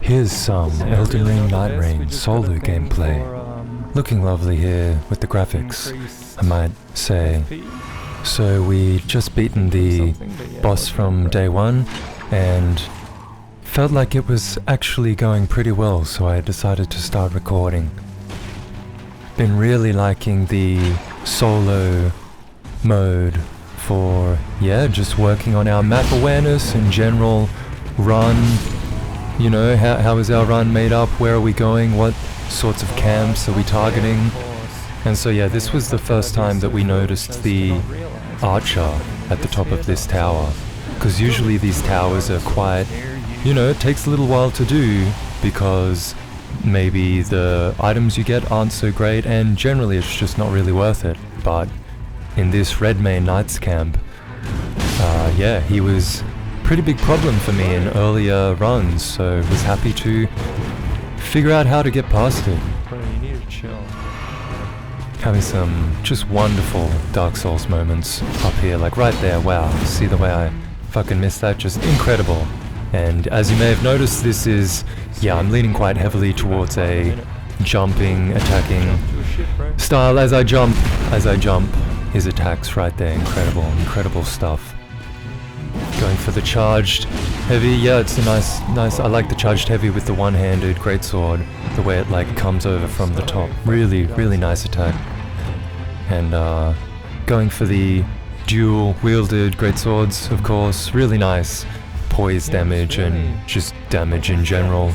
Here's some Elden Ring Nightreign solo gameplay. Looking lovely here with the graphics, I might say. So we just beaten the boss from day one and felt like it was actually going pretty well, so I decided to start recording. Been really liking the solo mode for, just working on our map awareness and general run. You know, how is our run made up? Where are we going? What sorts of camps are we targeting? And so this was the first time that we noticed the archer at the top of this tower. Because usually these towers are quite, it takes a little while to do because maybe the items you get aren't so great and generally it's just not really worth it. But in this Redmane Knights camp, he was pretty big problem for me in earlier runs, so was happy to figure out how to get past it. Bro, you need to chill. Having some just wonderful Dark Souls moments up here, like right there. Wow, see the way I fucking missed that? Just incredible. And as you may have noticed, this is, I'm leaning quite heavily towards a jumping, attacking style as I jump. His attacks right there, incredible stuff. Going for the charged heavy, it's a nice, I like the charged heavy with the one-handed greatsword, the way it comes over from the top. Really nice attack. And going for the dual-wielded greatswords, of course, really nice poise damage and just damage in general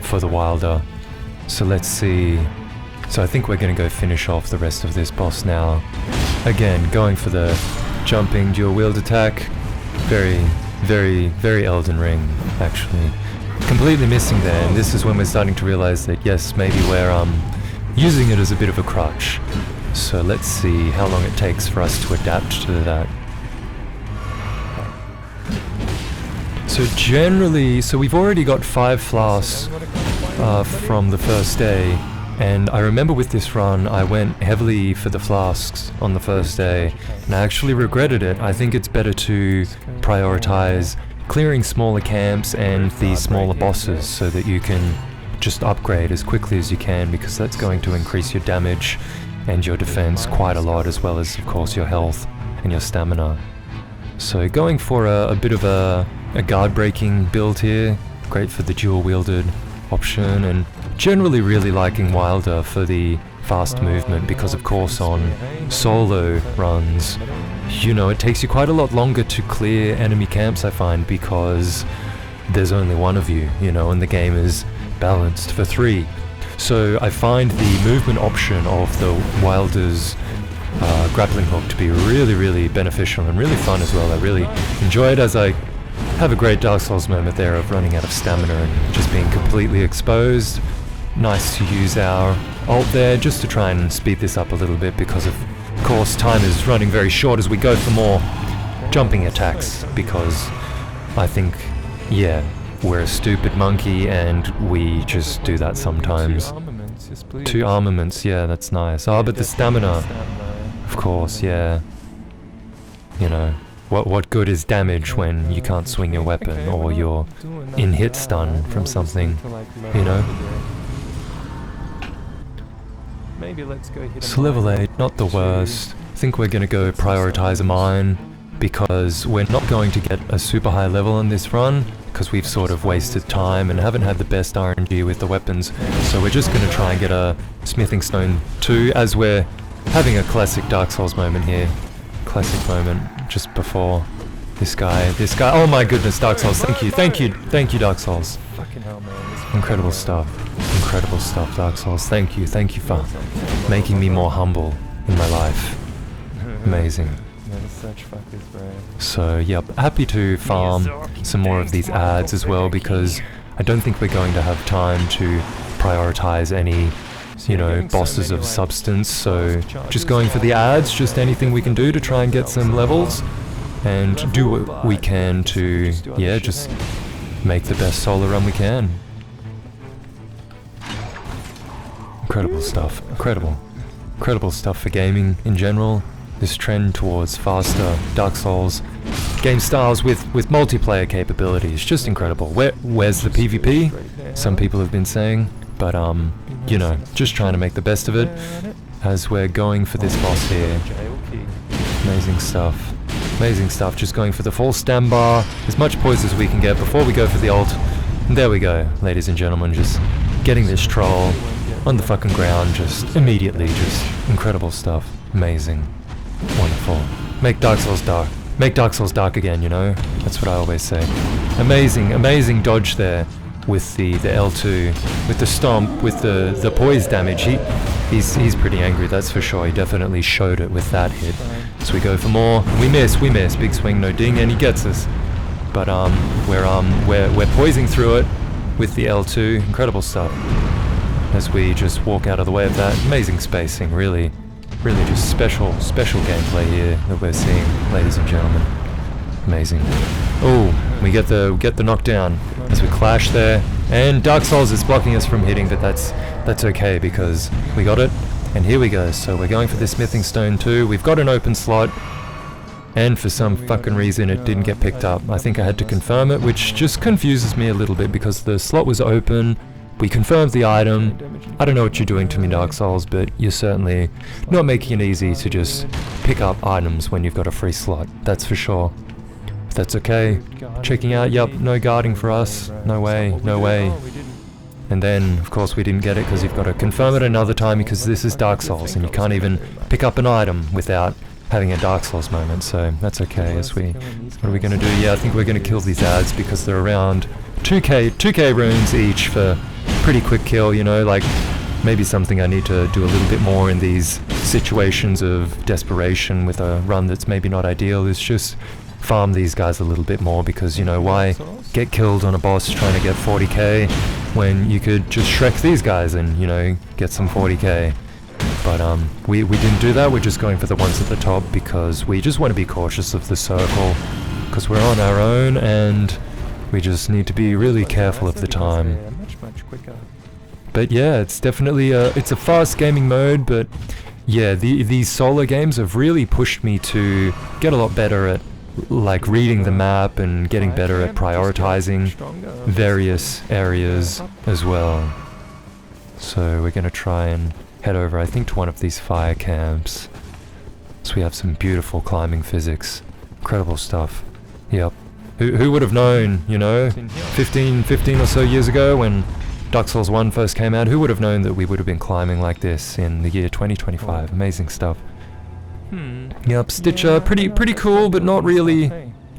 for the Wilder. So let's see. So I think we're going to go finish off the rest of this boss now. Again, going for the jumping dual-wield attack. Very Elden Ring, actually. Completely missing there, and this is when we're starting to realize that yes, maybe we're using it as a bit of a crutch. So let's see how long it takes for us to adapt to that. So generally, we've already got 5 flasks from the first day. And I remember with this run, I went heavily for the flasks on the first day, and I actually regretted it. I think it's better to prioritize clearing smaller camps and the smaller bosses so that you can just upgrade as quickly as you can, because that's going to increase your damage and your defense quite a lot, as well as, of course, your health and your stamina. So going for a bit of a guard-breaking build here, great for the dual-wielded option, and generally really liking Wilder for the fast movement, because of course on solo runs, it takes you quite a lot longer to clear enemy camps, I find, because there's only one of you, and the game is balanced for 3. So I find the movement option of the Wilder's grappling hook to be really beneficial and really fun as well. I really enjoy it, as I have a great Dark Souls moment there of running out of stamina and just being completely exposed. Nice to use our ult there just to try and speed this up a little bit, because of course time is running very short as we go for more jumping attacks, because I think, we're a stupid monkey and we just do that sometimes. 2 armaments, that's nice. But the stamina, of course, What good is damage when you can't swing your weapon or you're in hit stun from something, So level 8, not the worst. I think we're going to go prioritize a mine, because we're not going to get a super high level on this run, because we've sort of wasted time and haven't had the best RNG with the weapons. So we're just going to try and get a smithing stone 2, as we're having a classic Dark Souls moment here. Classic moment just before this guy, oh my goodness, Dark Souls, thank you Dark Souls. Fucking hell, man. Incredible stuff, Dark Souls, thank you for making me more humble in my life. Amazing. Such fuckers, bro. So happy to farm some more of these ads as well, because I don't think we're going to have time to prioritize any bosses of substance, so just going for the ads, just anything we can do to try and get some levels and do what we can to, just make the best solo run we can. Incredible stuff, incredible stuff for gaming in general. This trend towards faster Dark Souls game styles with multiplayer capabilities. Just incredible. Where's the PvP? Some people have been saying, but you know, just trying to make the best of it as we're going for this boss here. Amazing stuff. Amazing stuff. Just going for the full stam bar, as much poise as we can get before we go for the ult. And there we go, ladies and gentlemen, just getting this troll on the fucking ground, just immediately, just incredible stuff. Amazing. Wonderful. Make Dark Souls dark. Make Dark Souls dark again, you know? That's what I always say. Amazing, amazing dodge there with the L2, with the stomp, with the poise damage. He's pretty angry, that's for sure. He definitely showed it with that hit. So we go for more. We miss. Big swing, no ding, and he gets us. But we're poising through it with the L2. Incredible stuff. As we just walk out of the way of that. Amazing spacing, really just special gameplay here that we're seeing, ladies and gentlemen. Amazing. Oh, we get the knockdown as we clash there, and Dark Souls is blocking us from hitting, but that's okay because we got it. And here we go. So we're going for this smithing stone too. We've got an open slot, and for some fucking reason it didn't get picked up. I think I had to confirm it, which just confuses me a little bit because the slot was open. We confirmed the item. I don't know what you're doing to me, Dark Souls, but you're certainly not making it easy to just pick up items when you've got a free slot. That's for sure. But that's okay. Checking out, yep, no guarding for us. No way, no way. And then, of course, we didn't get it because you've got to confirm it another time because this is Dark Souls and you can't even pick up an item without having a Dark Souls moment. So that's okay. What are we going to do? Yeah, I think we're going to kill these ads because they're around 2k runes each for pretty quick kill, you know, like maybe something I need to do a little bit more in these situations of desperation with a run that's maybe not ideal is just farm these guys a little bit more because, you know, why get killed on a boss trying to get 40k when you could just Shrek these guys and, you know, get some 40k. But we didn't do that. We're just going for the ones at the top because we just want to be cautious of the circle because we're on our own and we just need to be really careful of the time. But yeah, it's definitely it's a fast gaming mode, but yeah, these solo games have really pushed me to get a lot better at like reading the map and getting better at prioritizing various areas as well. So we're going to try and head over, I think, to one of these fire camps. So we have some beautiful climbing physics. Incredible stuff. Yep. Who would have known, you know, 15 or so years ago when Dark Souls 1 first came out, who would have known that we would have been climbing like this in the year 2025? Amazing stuff. Yep, Stitcher, pretty cool, but not really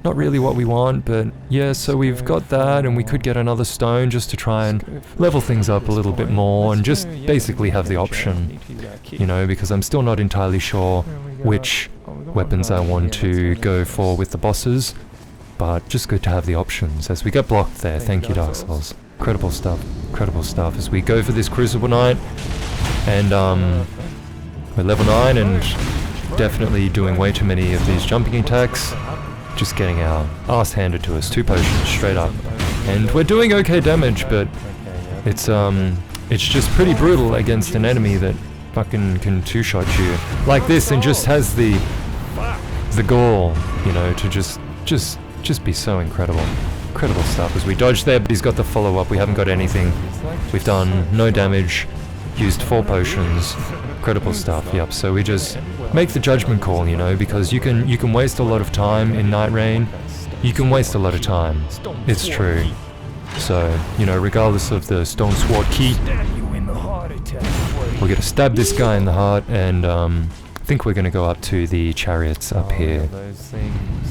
what we want, but yeah, so we've got that, and we could get another stone just to try and level things up a little bit more, and just basically have the option, you know, because I'm still not entirely sure which weapons I want to go for with the bosses, but just good to have the options. As we get blocked there, thank you, Dark Souls. Incredible stuff, as we go for this Crucible Knight, and we're level 9, and definitely doing way too many of these jumping attacks. Just getting our ass handed to us, 2 potions straight up, and we're doing okay damage, but it's just pretty brutal against an enemy that fucking can 2-shot you like this and just has the gall, you know, to just be so incredible stuff. As we dodge there, but he's got the follow-up. We haven't got anything. We've done no damage, used 4 potions. Incredible stuff. Yep. So we just make the judgment call, you know, because you can waste a lot of time in Nightreign. You can waste a lot of time. It's true. So, you know, regardless of the stone sword key, we're gonna stab this guy in the heart, and I think we're gonna go up to the chariots up here.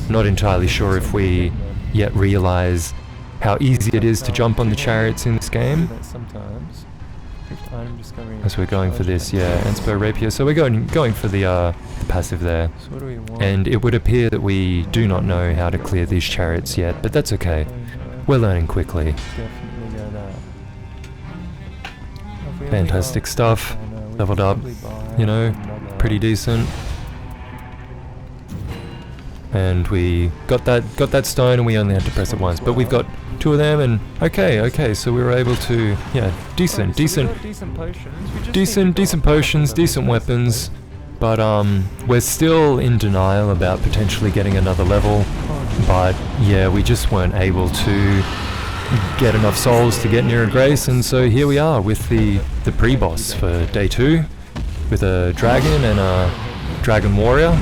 Not entirely sure if we yet realize how easy it is to jump on the chariots in this game. As we're going for this, yeah, Enspo Rapier. So we're going for the passive there. And it would appear that we do not know how to clear these chariots yet, but that's okay. We're learning quickly. Fantastic stuff. Leveled up, you know, pretty decent. And we got that stone, and we only had to press it once, but we've got 2 of them, and okay, so we were able to, yeah, decent potions, decent weapons, But we're still in denial about potentially getting another level. But yeah, we just weren't able to get enough souls to get near a grace, and so here we are with the pre-boss for day 2, with a dragon and a dragon warrior.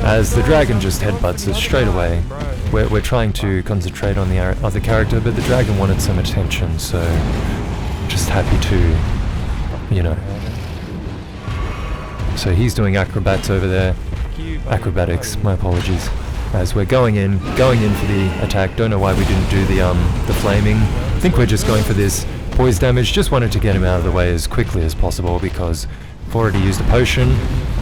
As the dragon just headbutts us straight away. We're trying to concentrate on the other character, but the dragon wanted some attention, so just happy to, you know. So he's doing acrobats over there. Acrobatics, my apologies. As we're going in for the attack. Don't know why we didn't do the flaming. I think we're just going for this poise damage. Just wanted to get him out of the way as quickly as possible because I've already used a potion.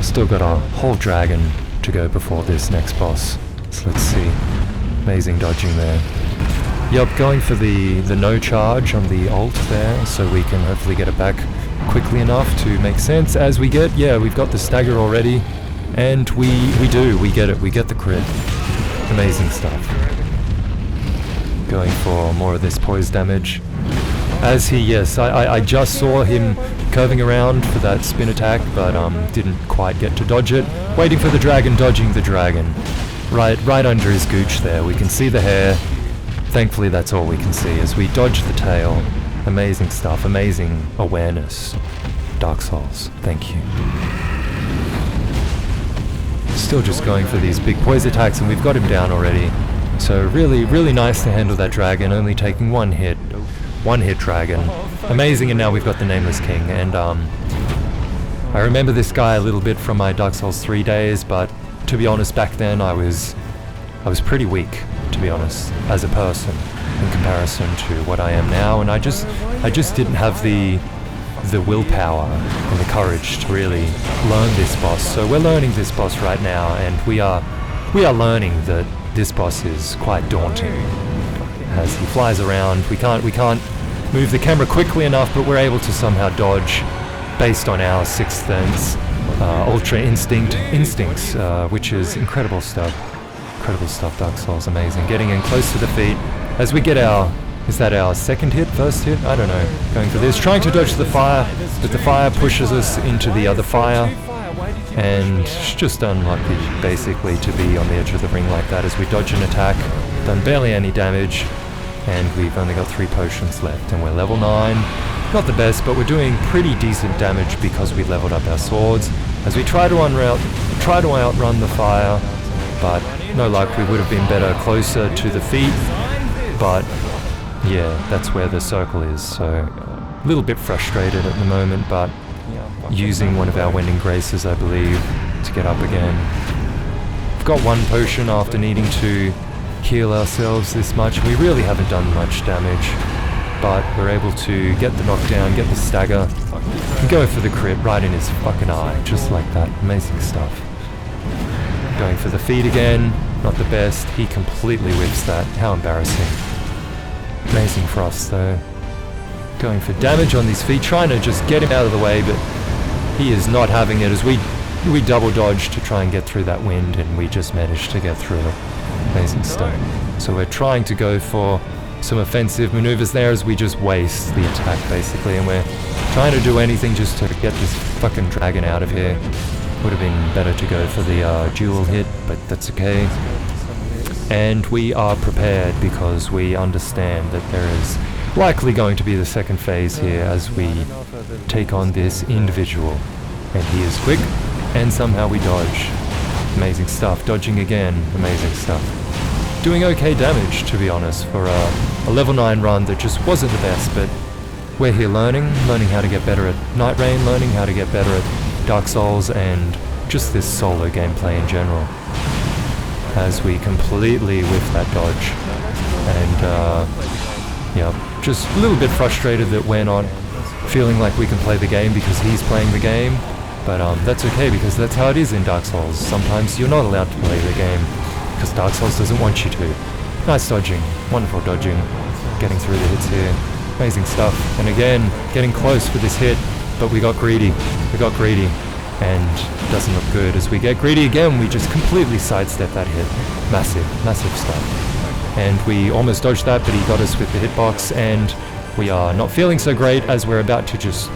Still got a whole dragon to go before this next boss. So let's see. Amazing dodging there. Yep, going for the no charge on the ult there, so we can hopefully get it back quickly enough to make sense. As we get, yeah, we've got the stagger already, and we get it, we get the crit. Amazing stuff. Going for more of this poise damage. As he, yes, I just saw him curving around for that spin attack, but didn't quite get to dodge it. Waiting for the dragon, dodging the dragon. Right under his gooch there, we can see the hair. Thankfully that's all we can see as we dodge the tail. Amazing stuff, amazing awareness. Dark Souls, thank you. Still just going for these big poise attacks, and we've got him down already. So really nice to handle that dragon, only taking one hit dragon. Amazing, and now we've got the Nameless King, and I remember this guy a little bit from my Dark Souls 3 days, but to be honest, back then I was pretty weak, to be honest, as a person in comparison to what I am now, and I just didn't have the willpower and the courage to really learn this boss. So we're learning this boss right now, and we are learning that this boss is quite daunting. As he flies around, we can't move the camera quickly enough, but we're able to somehow dodge based on our sixth sense, ultra instincts, which is incredible stuff. Incredible stuff, Dark Souls, amazing. Getting in close to the feet as we get is that our second hit, first hit? I don't know. Going for this, trying to dodge the fire, but the fire pushes us into the other fire, and it's just unlucky basically to be on the edge of the ring like that as we dodge an attack. Done barely any damage, and we've only got 3 potions left, and we're level 9. Not the best, but we're doing pretty decent damage because we leveled up our swords. As we try to outrun the fire, but no luck. We would have been better closer to the feet, but yeah, that's where the circle is. So a little bit frustrated at the moment, but using one of our Wending Graces, I believe, to get up again. We've got 1 potion after needing to heal ourselves this much. We really haven't done much damage, but we're able to get the knockdown, get the stagger, and go for the crit right in his fucking eye, just like that. Amazing stuff. Going for the feet again, not the best. He completely whiffs that. How embarrassing. Amazing for us though. Going for damage on these feet, trying to just get him out of the way, but he is not having it as we double dodge to try and get through that wind, and we just managed to get through it. Amazing stuff. So we're trying to go for some offensive maneuvers there as we just waste the attack basically, and we're trying to do anything just to get this fucking dragon out of here. Would have been better to go for the dual hit, but that's okay. And we are prepared because we understand that there is likely going to be the second phase here as we take on this individual. And he is quick, and somehow we dodge. Amazing stuff. Dodging again. Amazing stuff. Doing okay damage, to be honest, for a level 9 run that just wasn't the best, but we're here learning how to get better at Nightreign, learning how to get better at Dark Souls, and just this solo gameplay in general. As we completely whiff that dodge. And, yeah, just a little bit frustrated that we're not feeling like we can play the game because he's playing the game. But that's okay, because that's how it is in Dark Souls. Sometimes you're not allowed to play the game because Dark Souls doesn't want you to. Nice dodging. Wonderful dodging. Getting through the hits here. Amazing stuff. And again, getting close for this hit, but we got greedy. And it doesn't look good. As we get greedy again, we just completely sidestep that hit. Massive stuff. And we almost dodged that, but he got us with the hitbox, and we are not feeling so great as we're about to just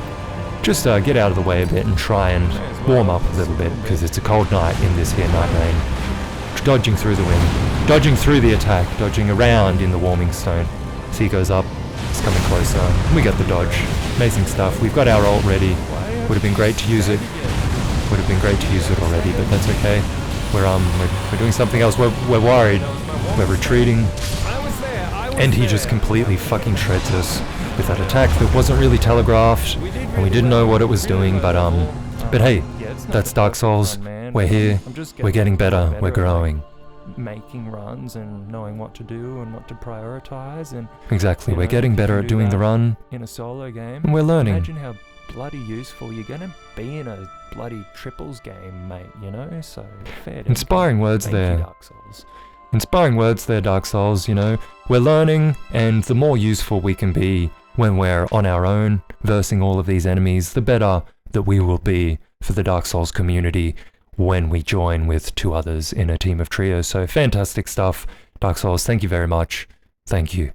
just get out of the way a bit and try and warm up a little bit, because it's a cold night in this here Nightreign. Dodging through the wind, dodging through the attack, dodging around in the warming stone. See, he goes up, it's coming closer, and we get the dodge. Amazing stuff. We've got our ult ready. Would have been great to use it. Would have been great to use it already, but that's okay. We're doing something else. We're worried. We're retreating. And he just completely fucking shreds us with that attack that wasn't really telegraphed, and we didn't know what it was doing, but hey, that's Dark Souls. We're here, we're getting better, we're growing. Making runs and knowing what to do and what to prioritize, and exactly, we're getting better at doing the run in a solo game. And we're learning. Imagine how bloody useful you're gonna be in a bloody triples game, mate, you know? So fair to Inspiring words thank you, there. Dark Souls. Inspiring words there, Dark Souls, you know. We're learning, and the more useful we can be when we're on our own, versing all of these enemies, the better that we will be for the Dark Souls community when we join with 2 others in a team of trios. So fantastic stuff. Dark Souls, thank you very much. Thank you.